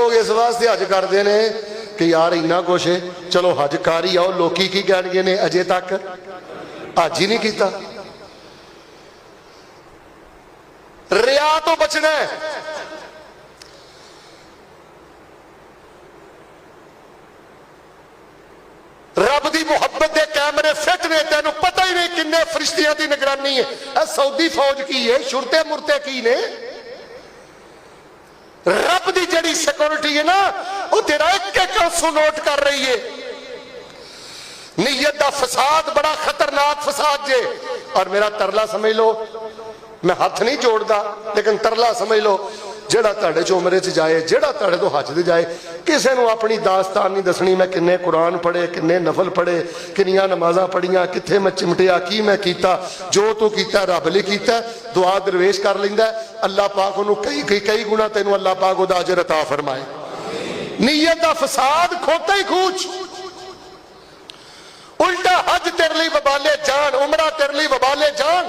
लोग इस वास्ते हज करते हैं कि यार इन्ना कुछ है, चलो हज कर ही आओ, लोकी की कहणगे ने अजे तक हज ही नहीं किया। रिया तो बचना है। रब की मुहब्बत के कैमरे फिट ने, तेन पता ही नहीं किन्ने फरिश्तियां की निगरानी है। सऊदी फौज की है, शुरते मुरते की ने। रब की जड़ी सिक्योरिटी है ना, वो तेरा एक एक आंसू नोट कर रही है। नीयत का फसाद बड़ा खतरनाक फसाद जे। और मेरा तरला समझ लो, मैं हाथ नहीं जोड़ता, लेकिन तरला समझ लो, जेड़ा तुहाडे च उमरे च जाए, जेड़ा तुहाडे तो हज दे जाए, किसी नूं अपनी दास्तान नहीं दसनी मैं किन्ने कुरान पढ़े, किन्ने नफल पढ़े, किन्नियां नमाज़ां पढ़ियां, कित्थे मैं चिमटिया, की मैं कीता। जो तू कीता रब लई कीता, दुआ दरवेश कर लैंदा। अल्लाह पाक उहनूं कई गुना तैनूं अल्लाह पाक उहदा अजर अता फरमाए। नीयत दा फसाद खोता ही खूच। उल्टा हज तेरे लिए वबाले जान, उमरा तेरे लिए वबाले जान।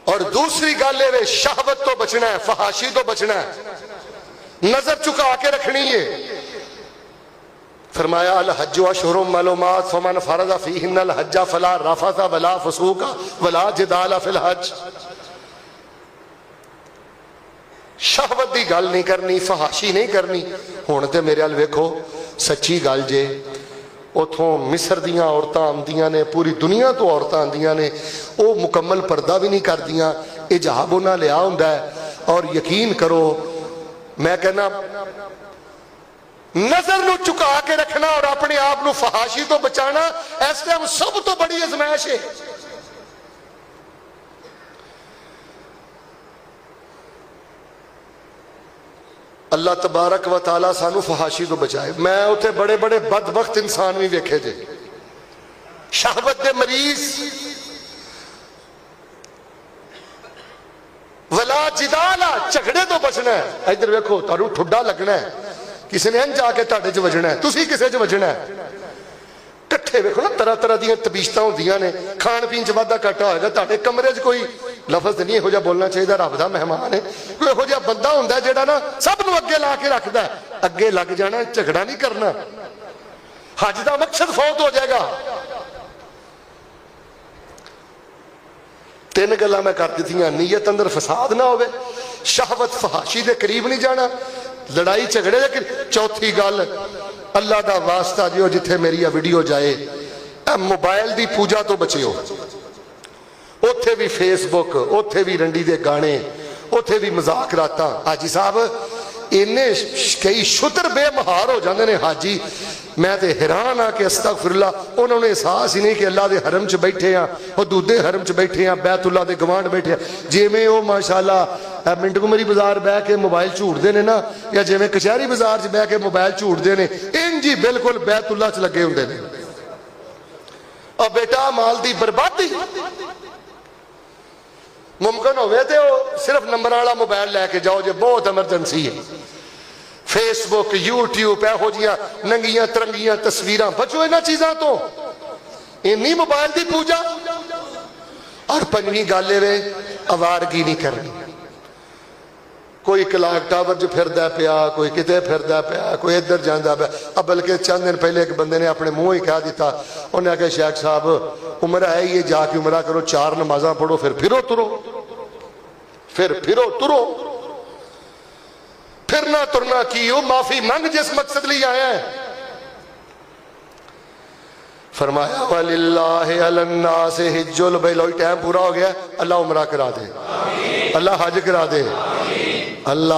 और दूसरी गल है, शहवत तो बचना है, फहाशी तो बचना है, नजर चुका के रखनी है। फरमाया अल हज्जु अशहुरुम मालूमात फमन फरज़ फीहिन्नल हज्ज फला रफसा वला फसूका वला जिदाल फिल हज। शहवत की गल नहीं करनी, फहाशी नहीं करनी। हुण ते मेरे अल वेखो, सच्ची गल जे, उथों मिस्र दियां औरतां आंदियां ने, पूरी दुनिया तो औरतां आंदियां ने, वो मुकम्मल पर्दा भी नहीं करदियां, हिजाब उन्हां लिया हुंदा है। और यकीन करो, मैं कहना नजर नूं झुका के रखना और अपने आप नूं फहाशी तो बचाना इस टाइम सब तो बड़ी आजमाइश है। अल्लाह तबारक व तआला सानू फहाशी तो बचाए। मैं उथे बड़े बड़े बदबख्त इंसान भी वेखे जे, शहवत दे मरीज। वला जिदाला, झगड़े तो बचना है। इधर वेखो, तुहानू ठुड्डा लगना है, किसी ने इंज आके तुहाडे च वजना है, तुसी किसे च वजना है। कट्ठे वेखो ना, तरह तरह दी तबीशतां होंदियां ने, खाण पीण च वाधा घाटा होएगा। तुहाडे कमरे च कोई लफज नहीं इहो जिहा बोलना चाहिए, रब दा मेहमान है। कोई इहो जिहा बंदा हुंदा जिहड़ा ना सब नूं अगे ला के रखदा है, अगे लग जाना, झगड़ा नहीं करना। हज दा मकसद फौत हो जाएगा। तीन गल्लां मैं कर दित्तियां, नीयत अंदर फसाद ना होवे, शहवत फहाशी दे करीब नहीं जाना, लड़ाई झगड़े दे करीब। चौथी गल, अल्लाह दा वास्ता जियो जिथे मेरी वीडियो जाए, मोबाइल दी पूजा तो बचियो। उथे भी फेसबुक, उथे भी रंडी दे गाने, उथे भी मजाक रातां। हाजी साहब इन्ने कई शुतर बेमहार हो जाते हैं हाजी, मैं तो हैरान हाँ कि अस्तगफिरुल्लाह, उन्होंने एहसास ही नहीं कि अल्लाह के हरम च बैठे हाँ, हदूदे हरम च बैठे हाँ, बैतुल्लाह के गवांढ बैठे हैं। जिमें वो माशाअल्लाह मिंट कुमरी बाजार बह के मोबाइल झूटते हैं ना, या जिमें कचहरी बाजार च बह के मोबाइल झूटते हैं, इंज ही बिल्कुल बैतुल्लाह च लगे होंगे ने। और बेटा माल की बर्बादी मुमकिन होवे ते सिर्फ नंबर वाला मोबाइल लैके जाओ जो बहुत एमरजेंसी है। फेसबुक, यूट्यूब, यहो जिहियां नंगियां तरंगियां तस्वीरां, बचो इन्हां चीज़ां तो। इन्नी मोबाइल की पूजा। और पंजवीं गल वे, आवारगी नहीं करनी। कोई क्लॉक टावर च फिरदा पिया, कोई किते फिरदा पिया, कोई इधर जांदा पिया। बल्कि चंद दिन पहले एक बंदे ने अपने मुंह ही कह दिता, उन्हें आख्या शेख साहब उम्र है ही जाके उमरा करो, 4 नमाज़ां पढ़ो, फिर फिरो तुरो, फिर फिरो तुरो। फिरना तुरना की हो, माफी मंग जिस मकसद लिए आया है। फरमाया वलिल्लाहि अलन्नास हिज्जुल बैत। लो टाइम पूरा हो गया, अल्लाह उमरा करा दे, अल्लाह हज करा दे, अल्लाह